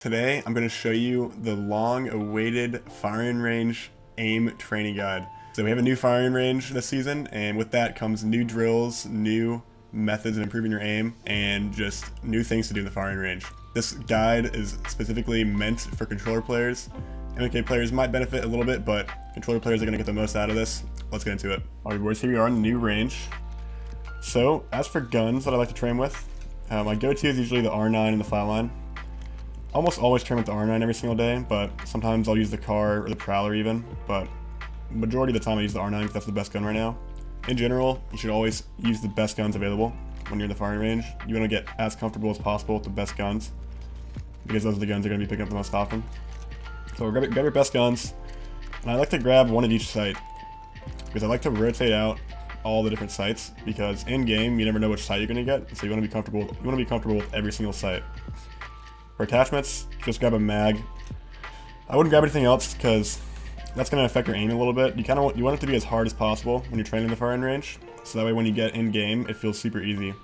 Today, I'm going to show you the long-awaited firing range aim training guide. So we have a new firing range this season, and with that comes new drills, new methods of improving your aim, and just new things to do in the firing range. This guide is specifically meant for controller players. MK players might benefit a little bit, but controller players are going to get the most out of this. Let's get into it. Alright boys, here we are in the new range. So, as for guns that I like to train with, my go-to is usually the R9 and the flatline. Almost always train with the R9 every single day, but sometimes I'll use the car or the Prowler even, but majority of the time I use the R9 because that's the best gun right now. In general, you should always use the best guns available when you're in the firing range. You want to get as comfortable as possible with the best guns, because those are the guns you're going to be picking up the most often. So grab your best guns, and I like to grab one at each site, because I like to rotate out all the different sites, because in game you never know which site you're going to get, so you want to be comfortable with every single site. For attachments, just grab a mag. I wouldn't grab anything else because that's going to affect your aim a little bit. You want it to be as hard as possible when you're training the firing range, so that way when you get in game, it feels super easy.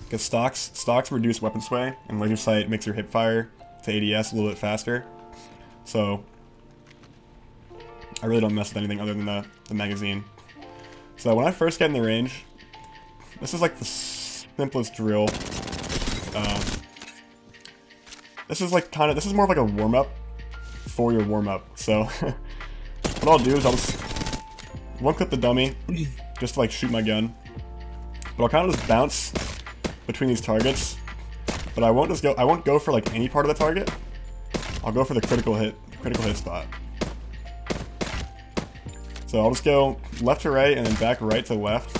Because stocks reduce weapon sway, and laser sight makes your hip fire to ADS a little bit faster. So I really don't mess with anything other than the magazine. So when I first get in the range, this is like the simplest drill. This is more of like a warm-up for your warm-up. So what I'll do is I'll just one-clip the dummy just to like shoot my gun. But I'll kind of just bounce between these targets. But I won't go for like any part of the target. I'll go for the critical hit spot. So I'll just go left to right and then back right to left.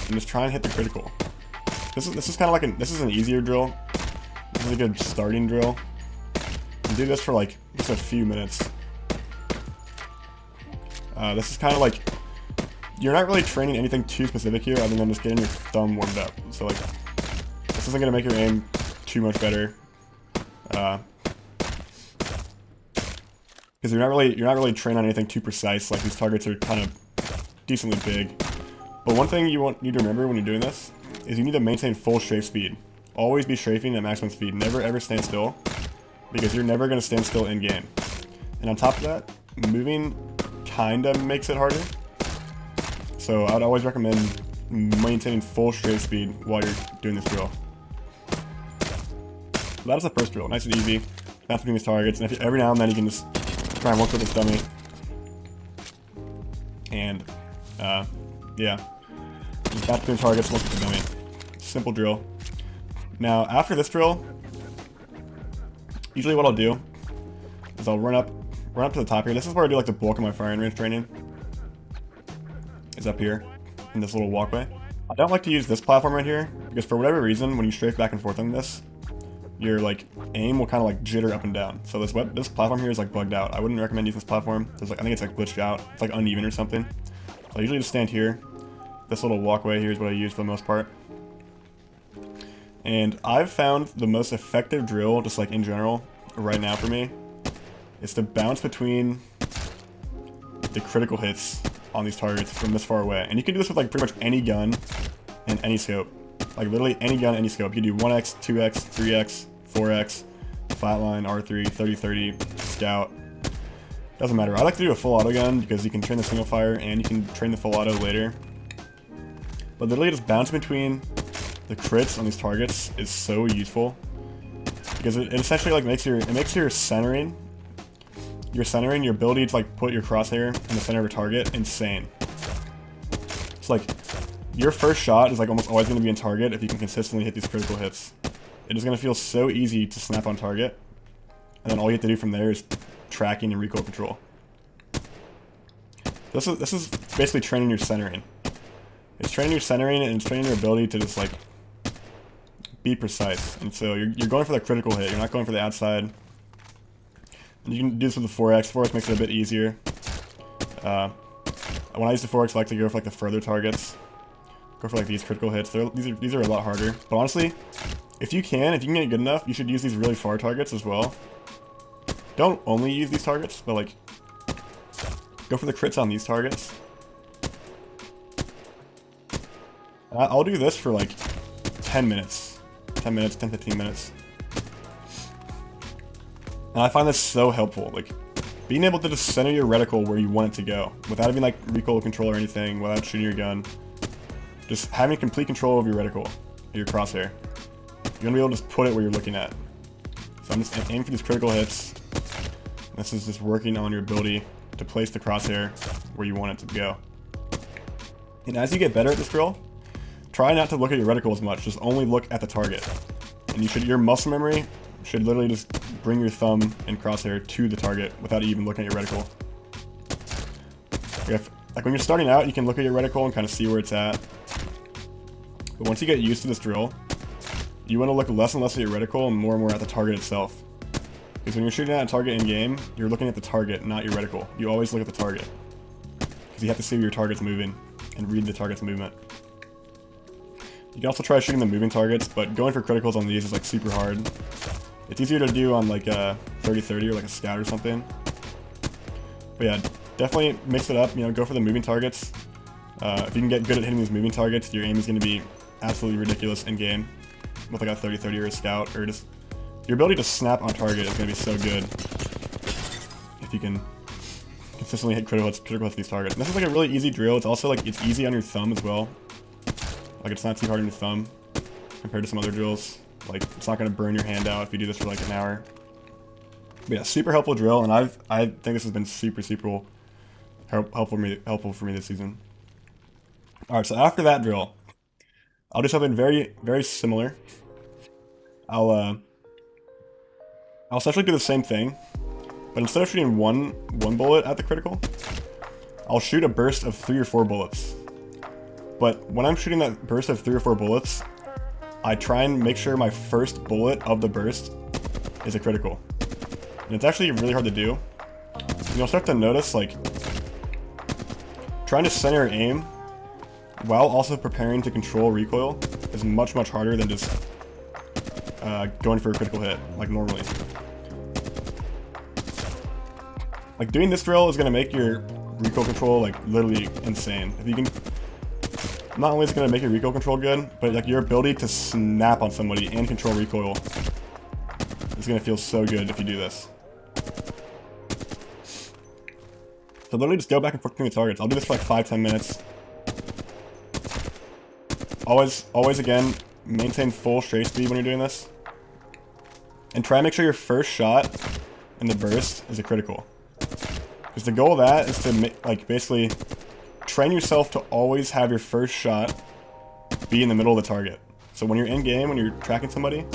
And just try and hit the critical. This is kind of like this is an easier drill. This is a good starting drill. And do this for like just a few minutes. This is kind of like, you're not really training anything too specific here other than just getting your thumb warmed up. So like, this isn't gonna make your aim too much better. Because you're not really training on anything too precise. Like these targets are kind of decently big. But one thing you need to remember when you're doing this is you need to maintain full strafe speed. Always be strafing at maximum speed. Never ever stand still, because you're never going to stand still in game. And on top of that, moving kinda makes it harder. So I would always recommend maintaining full strafe speed while you're doing this drill. So that is the first drill. Nice and easy. Bounce between these targets, and every now and then you can just try and work with this dummy. And yeah. Bounce between targets, work with the dummy. Simple drill. Now, after this drill, usually what I'll do is I'll run up to the top here. This is where I do like the bulk of my firing range training. Is up here in this little walkway. I don't like to use this platform right here because for whatever reason, when you strafe back and forth on this, your like aim will kind of like jitter up and down. So this platform here is like bugged out. I wouldn't recommend using this platform. I think it's like glitched out. It's like uneven or something. So I usually just stand here. This little walkway here is what I use for the most part. And I've found the most effective drill, just like in general, right now for me, is to bounce between the critical hits on these targets from this far away. And you can do this with like pretty much any gun and any scope. Like literally any gun, any scope. You can do 1x, 2x, 3x, 4x, flatline, R3, 30-30, scout. Doesn't matter. I like to do a full auto gun because you can train the single fire and you can train the full auto later. But literally just bouncing between the crits on these targets is so useful because it essentially like makes your centering, your ability to like put your crosshair in the center of a target insane. It's like your first shot is like almost always going to be in target if you can consistently hit these critical hits. It is going to feel so easy to snap on target, and then all you have to do from there is tracking and recoil control. This is basically training your centering. It's training your centering and it's training your ability to just like be precise. And so you're going for the critical hit. You're not going for the outside. And you can do this with the 4x. 4x makes it a bit easier. When I use the 4x, I like to go for like the further targets. Go for like these critical hits. These are a lot harder. But honestly, if you can get good enough, you should use these really far targets as well. Don't only use these targets, but like go for the crits on these targets. I'll do this for like 10 minutes. 10 minutes, 10, 15 minutes. And I find this so helpful, like, being able to just center your reticle where you want it to go, without having like recoil control or anything, without shooting your gun. Just having complete control of your reticle, your crosshair. You're gonna be able to just put it where you're looking at. So I'm just aiming for these critical hits. This is just working on your ability to place the crosshair where you want it to go. And as you get better at this drill, try not to look at your reticle as much, just only look at the target. And your muscle memory should literally just bring your thumb and crosshair to the target without even looking at your reticle. Like when you're starting out, you can look at your reticle and kind of see where it's at. But once you get used to this drill, you want to look less and less at your reticle and more at the target itself. Because when you're shooting at a target in game, you're looking at the target, not your reticle. You always look at the target. Because you have to see where your target's moving and read the target's movement. You can also try shooting the moving targets, but going for criticals on these is like super hard. It's easier to do on like a 30-30 or like a scout or something. But yeah, definitely mix it up, you know, go for the moving targets. If you can get good at hitting these moving targets, your aim is going to be absolutely ridiculous in game. With like a 30-30 or a scout, or just your ability to snap on target is going to be so good if you can consistently hit critical hits with these targets. And this is like a really easy drill. It's also like, it's easy on your thumb as well. Like it's not too hard on your thumb compared to some other drills. Like it's not going to burn your hand out if you do this for like an hour. But yeah, super helpful drill, and I think this has been super helpful for me this season. All right, so after that drill, I'll do something very similar. I'll essentially do the same thing, but instead of shooting one bullet at the critical, I'll shoot a burst of 3 or 4 bullets. But when I'm shooting that burst of 3 or 4 bullets, I try and make sure my first bullet of the burst is a critical. And it's actually really hard to do. And you'll start to notice, like, trying to center aim while also preparing to control recoil is much harder than just going for a critical hit, like normally. Like, doing this drill is going to make your recoil control, like, literally insane. If you can... Not only is it going to make your recoil control good, but like your ability to snap on somebody and control recoil is going to feel so good if you do this. So literally just go back and forth between the targets. I'll do this for like 5-10 minutes. Always again, maintain full strafe speed when you're doing this. And try and make sure your first shot in the burst is a critical. Because the goal of that is to like basically train yourself to always have your first shot be in the middle of the target. So when you're in game, when you're tracking somebody,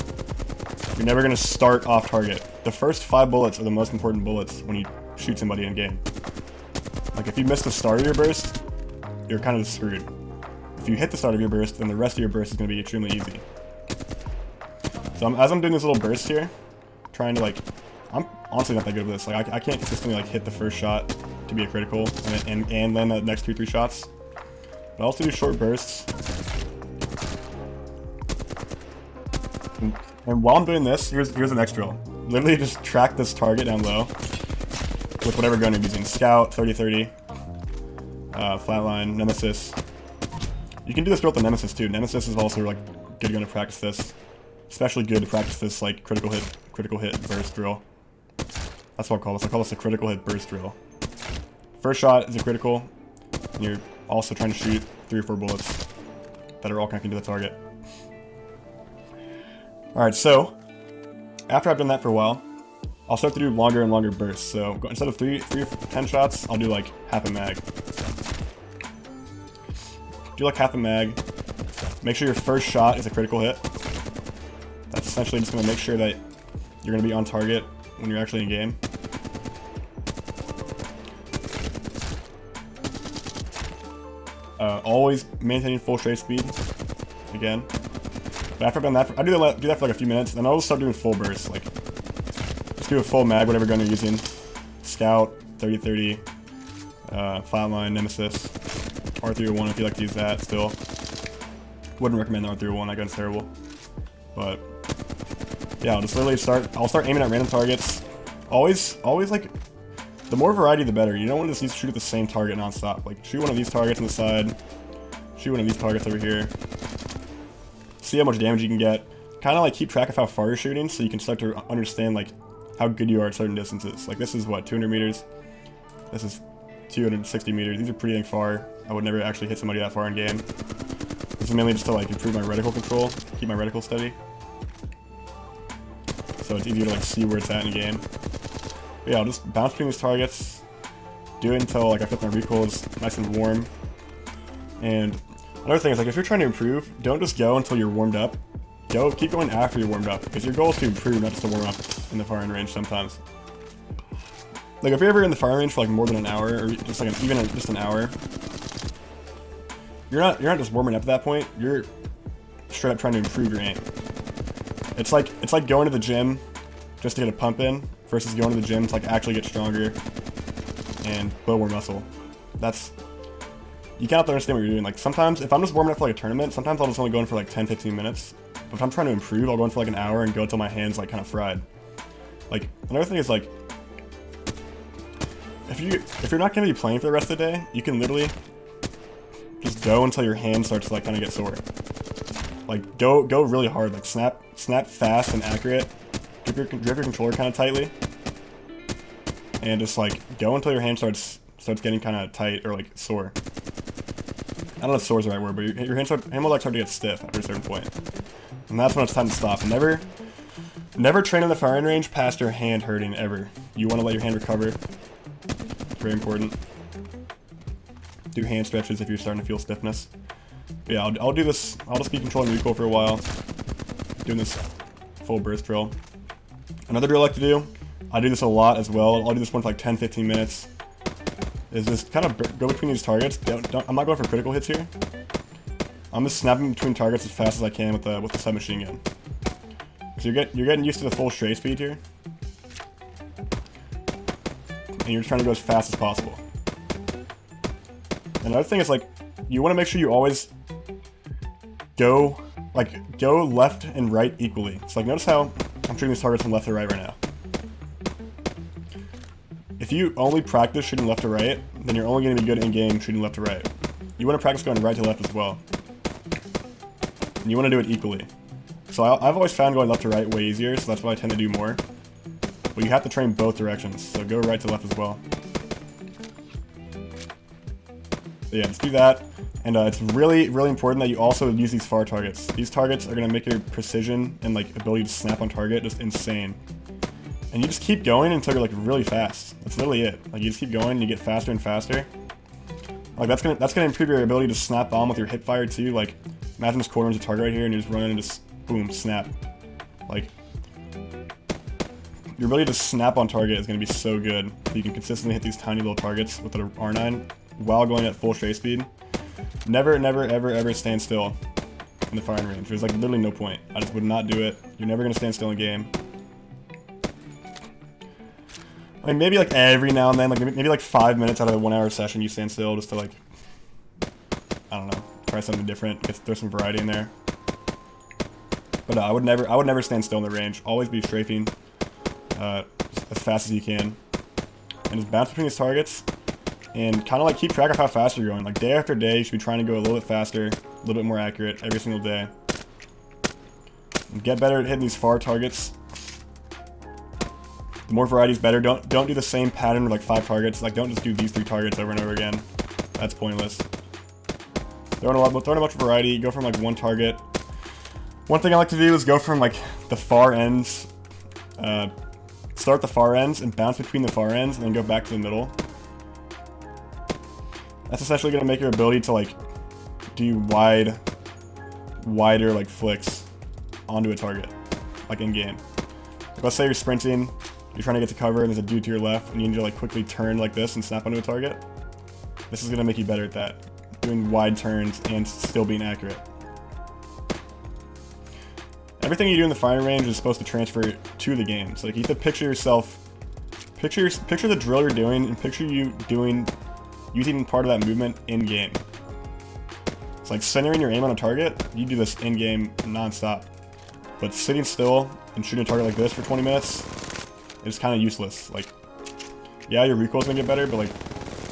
you're never going to start off target. The first 5 bullets are the most important bullets when you shoot somebody in game. Like if you miss the start of your burst, you're kind of screwed. If you hit the start of your burst, then the rest of your burst is going to be extremely easy. So as I'm doing this little burst here, trying to like, I'm honestly not that good with this. Like I can't consistently like hit the first shot to be a critical and land the next 2-3 shots. But I also do short bursts. And while I'm doing this, here's the next drill. Literally just track this target down low with whatever gun you're using. Scout, 30-30, flatline, Nemesis. You can do this drill with the Nemesis too. Nemesis is also like good gun to practice this. Especially good to practice this like critical hit burst drill. That's what I'll call this. I call this a critical hit burst drill. First shot is a critical, and you're also trying to shoot 3 or 4 bullets that are all connecting to the target. Alright, so after I've done that for a while, I'll start to do longer and longer bursts. So instead of 3 or 10 shots, I'll do like half a mag. Do like half a mag. Make sure your first shot is a critical hit. That's essentially just going to make sure that you're going to be on target when you're actually in game. Always maintaining full strafe speed. Again. But after I've done that, I do that for like a few minutes, then I'll just start doing full bursts. Like, just do a full mag, whatever gun you're using. Scout, 30-30, flatline, Nemesis, R301 if you like to use that still. Wouldn't recommend the R301, that gun's terrible. But yeah, I'll just literally I'll start aiming at random targets. Always like, the more variety the better. You don't want to just shoot at the same target non-stop. Like, shoot one of these targets on the side, shoot one of these targets over here. See how much damage you can get. kind of like keep track of how far you're shooting, so you can start to understand like how good you are at certain distances. Like this is what, 200 meters? This is 260 meters. These are pretty dang far. I would never actually hit somebody that far in game. This is mainly just to like improve my reticle control, keep my reticle steady. So it's easier to like see where it's at in the game. But yeah, I'll just bounce between these targets, do it until like I feel like my recoil is nice and warm. And another thing is, like, if you're trying to improve, don't just go until you're warmed up. Keep going after you're warmed up, because your goal is to improve, not just to warm up in the firing range sometimes. Like, if you're ever in the firing range for like more than an hour, or just like just an hour, you're not just warming up at that point. You're straight up trying to improve your aim. It's like going to the gym just to get a pump in, versus going to the gym to like actually get stronger and build more muscle. You can't understand what you're doing. Like sometimes, if I'm just warming up for like a tournament, sometimes I'll just only go in for like 10-15 minutes. But if I'm trying to improve, I'll go in for like an hour and go until my hands like kind of fried. Like another thing is like, if you're not going to be playing for the rest of the day, you can literally just go until your hand starts to like kind of get sore. Like go really hard, like snap fast and accurate. Grip your controller kind of tightly, and just like go until your hand starts getting kind of tight or like sore. I don't know if sore is the right word, but your hand will like start to get stiff after a certain point, and that's when it's time to stop. And never train in the firing range past your hand hurting ever. You want to let your hand recover. It's very important. Do hand stretches if you're starting to feel stiffness. But yeah, I'll do this. I'll just be controlling recoil for a while, doing this full burst drill. Another drill I like to do, I do this a lot as well. I'll do this one for like 10-15 minutes. Is just kind of go between these targets. I'm not going for critical hits here. I'm just snapping between targets as fast as I can with the submachine gun. So you're getting used to the full stray speed here, and you're trying to go as fast as possible. Another thing is like, you want to make sure you always go left and right equally. So like, notice how I'm shooting these targets from left to right now. If you only practice shooting left to right, then you're only going to be good in game shooting left to right. You want to practice going right to left as well. And you want to do it equally. So I've always found going left to right way easier, so that's what I tend to do more. But you have to train both directions, so go right to left as well. So yeah, let's do that. And it's really, really important that you also use these far targets. These targets are going to make your precision and like ability to snap on target just insane. And you just keep going until you're like really fast. That's literally it. Like you just keep going and you get faster and faster. Like that's gonna improve your ability to snap on with your hip fire too. Like imagine just cornering a target right here and you just run in and just boom, snap. Like your ability to snap on target is gonna be so good if you can consistently hit these tiny little targets with an R9 while going at full stray speed. Never, ever stand still in the firing range. There's like literally no point. I just would not do it. You're never gonna stand still in game. I mean, maybe like every now and then, like maybe like 5 minutes out of a 1 hour session, you stand still just to like, I don't know, try something different, throw some variety in there. But no, I would never stand still in the range. Always be strafing as fast as you can, and just bounce between these targets, and kind of like keep track of how fast you're going. Like day after day, you should be trying to go a little bit faster, a little bit more accurate every single day. And get better at hitting these far targets. The more variety is better. Don't do the same pattern with like 5 targets. Like don't just do these 3 targets over and over again. That's pointless. Throwing a bunch of variety. Go from like 1 target. One thing I like to do is go from like the far ends. Start the far ends and bounce between the far ends, and then go back to the middle. That's essentially going to make your ability to like do wider like flicks onto a target, like in game. Let's say you're sprinting. You're trying to get to cover and there's a dude to your left and you need to like quickly turn like this and snap onto a target. This is going to make you better at that. Doing wide turns and still being accurate. Everything you do in the firing range is supposed to transfer to the game. So like you have to picture yourself, picture the drill you're doing and picture you using part of that movement in game. It's like centering your aim on a target. You do this in game non-stop. But sitting still and shooting a target like this for 20 minutes is kind of useless. Like, yeah, your recoil's gonna get better, but like,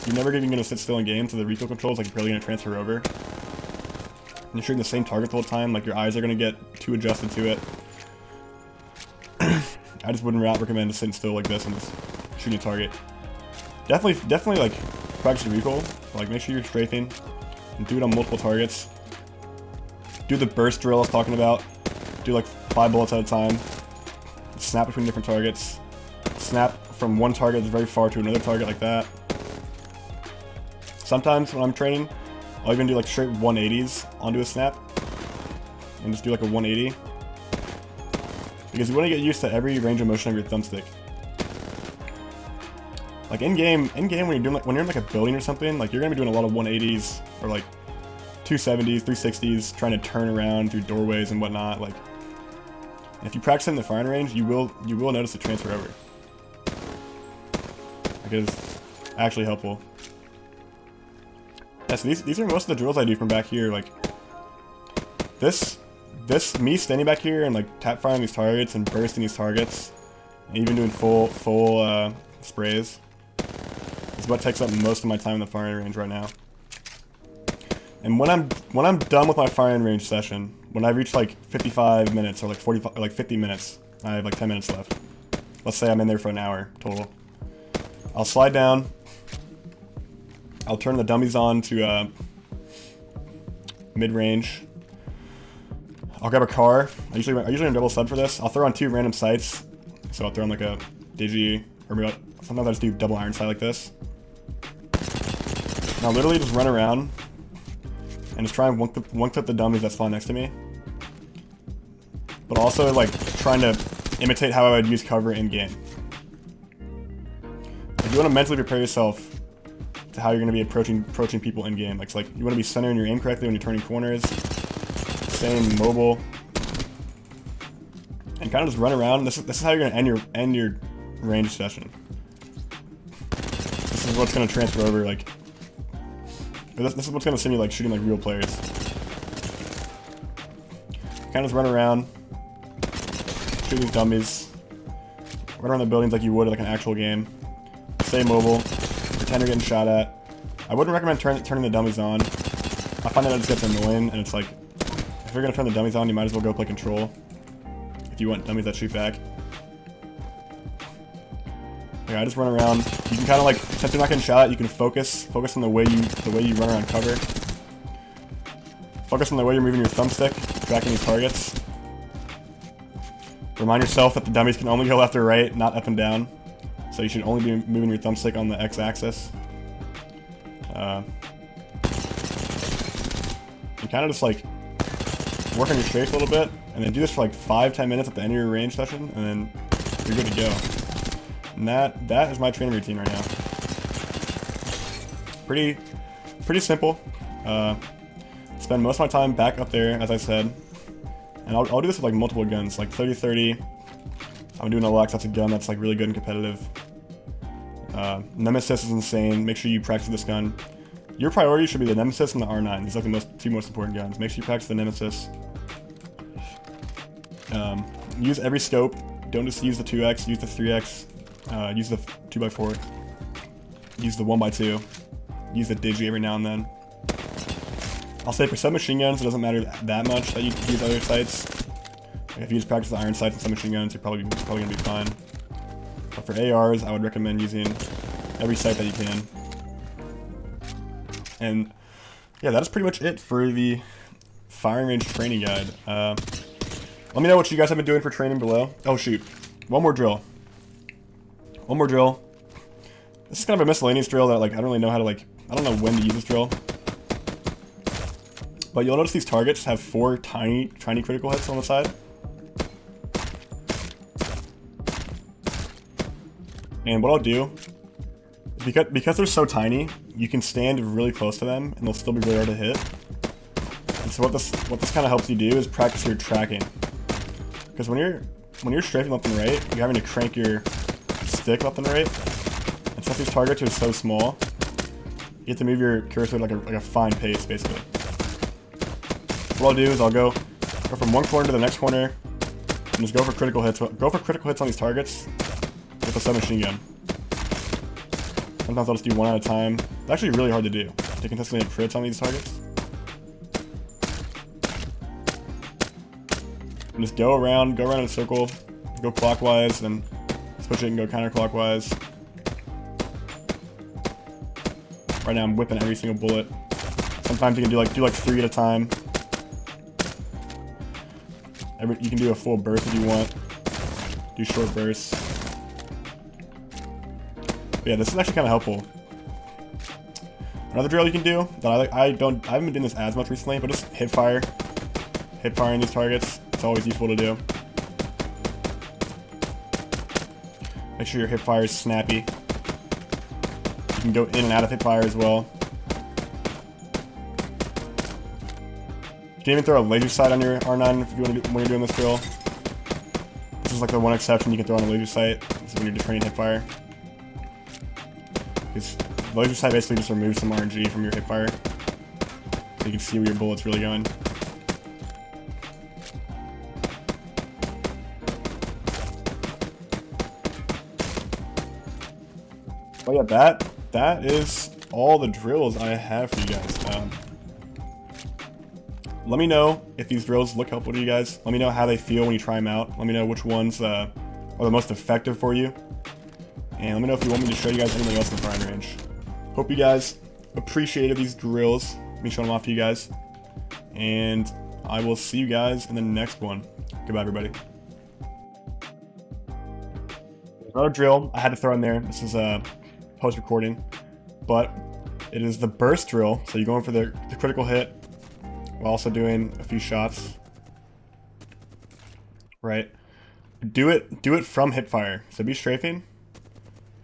you're never even gonna sit still in game, so the recoil control is like barely gonna transfer over. And you're shooting the same target the whole time, like your eyes are gonna get too adjusted to it. I just wouldn't recommend sitting still like this and just shooting a target. Definitely like practice your recoil. Like make sure you're strafing and do it on multiple targets. Do the burst drill I was talking about. Do like 5 bullets at a time. Snap between different targets. Snap from one target that's very far to another target like that. Sometimes when I'm training, I'll even do like straight 180s onto a snap. And just do like a 180. Because you want to get used to every range of motion of your thumbstick. Like in game when you're doing like when you're in like a building or something, like you're gonna be doing a lot of 180s or like 270s, 360s, trying to turn around through doorways and whatnot. Like, if you practice in the firing range, you will notice the transfer over. Like it's actually helpful. Yeah, so these are most of the drills I do from back here. Like this me standing back here and like tap firing these targets and bursting these targets, and even doing full sprays is what takes up most of my time in the firing range right now. And when I'm done with my firing range session, when I reach like 55 minutes or like 45 or like 50 minutes, I have like 10 minutes left. Let's say I'm in there for an hour total. I'll slide down. I'll turn the dummies on to mid-range. I'll grab a car. I usually run double sub for this. I'll throw on 2 random sights. So I'll throw on like a digi, or maybe sometimes I just do double iron sight like this. And I'll literally just run around and just try and one clip the dummies that spawn next to me. But also like trying to imitate how I would use cover in game. Like you want to mentally prepare yourself to how you're going to be approaching people in game. Like you want to be centering your aim correctly when you're turning corners, staying mobile, and kind of just run around. This is how you're going to end your range session. This is what's going to transfer over like. This is what's gonna send you like shooting like real players. Kind of just run around, shoot these dummies, run around the buildings like you would like an actual game. Stay mobile, pretend you're getting shot at. I wouldn't recommend turning the dummies on. I find that it just gets annoying, and it's like if you're gonna turn the dummies on, you might as well go play control. If you want dummies that shoot back. Yeah, I just run around. You can kind of like, since you're not getting shot, you can focus on the way you run around cover. Focus on the way you're moving your thumbstick, tracking these targets. Remind yourself that the dummies can only go left or right, not up and down. So you should only be moving your thumbstick on the X-axis. And kind of just like work on your strafe a little bit, and then do this for like 5-10 minutes at the end of your range session, and then you're good to go. And that is my training routine right now. Pretty simple. Spend most of my time back up there, as I said. And I'll do this with like multiple guns, like 30-30. I'm doing a Lux, that's a gun that's like really good and competitive. Nemesis is insane. Make sure you practice this gun. Your priority should be the Nemesis and the R9. These are like the two most important guns. Make sure you practice the Nemesis. Use every scope. Don't just use the 2x, use the 3x. Use the 2x4, use the 1x2, use the digi every now and then. I'll say for submachine guns, it doesn't matter that much that you use other sights. Like if you just practice the iron sights and submachine guns, you're probably gonna be fine. But for ARs, I would recommend using every sight that you can. And yeah, that is pretty much it for the firing range training guide. Let me know what you guys have been doing for training below. Oh shoot, one more drill. This is kind of a miscellaneous drill that like I don't really know how to like, I don't know when to use this drill. But you'll notice these targets have 4 tiny critical hits on the side. And what I'll do is because they're so tiny, you can stand really close to them and they'll still be really hard to hit. And so what this kind of helps you do is practice your tracking. Because when you're strafing left and right, you're having to crank your stick left and right. And since these targets are so small, you have to move your cursor at like a fine pace, basically. What I'll do is I'll go from one corner to the next corner and just go for critical hits. Go for critical hits on these targets with a submachine gun. Sometimes I'll just do one at a time. It's actually really hard to do, to consistently hit crits on these targets. And just go around in a circle, go go clockwise, then switch it and go counterclockwise. Right now I'm whipping every single bullet. Sometimes you can do like 3 at a time. You can do a full burst if you want. Do short bursts. But yeah, this is actually kind of helpful. Another drill you can do that I haven't been doing this as much recently, but just hip firing these targets. It's always useful to do. Make sure your hip fire is snappy. You can go in and out of hip fire as well. You can even throw a laser sight on your R9 if you want to when you're doing this drill. This is like the one exception you can throw on a laser sight. This is when you're just training hip fire. Because the laser sight basically just removes some RNG from your hip fire, so you can see where your bullet's really going. But yeah, that is all the drills I have for you guys. Let me know if these drills look helpful to you guys. Let me know how they feel when you try them out. Let me know which ones are the most effective for you. And let me know if you want me to show you guys anything else in the firing range. Hope you guys appreciated these drills. Let me show them off to you guys. And I will see you guys in the next one. Goodbye, everybody. Another drill I had to throw in there. This is post-recording. But it is the burst drill. So you're going for the critical hit while also doing a few shots. Right. Do it from hip fire. So be strafing.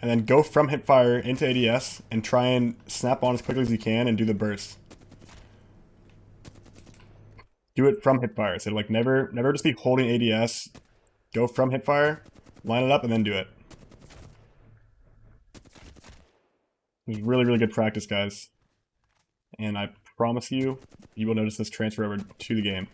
And then go from hip fire into ADS and try and snap on as quickly as you can and do the burst. Do it from hip fire. So like never just be holding ADS. Go from hip fire, line it up, and then do it. It was really, really good practice, guys. And I promise you, you will notice this transfer over to the game.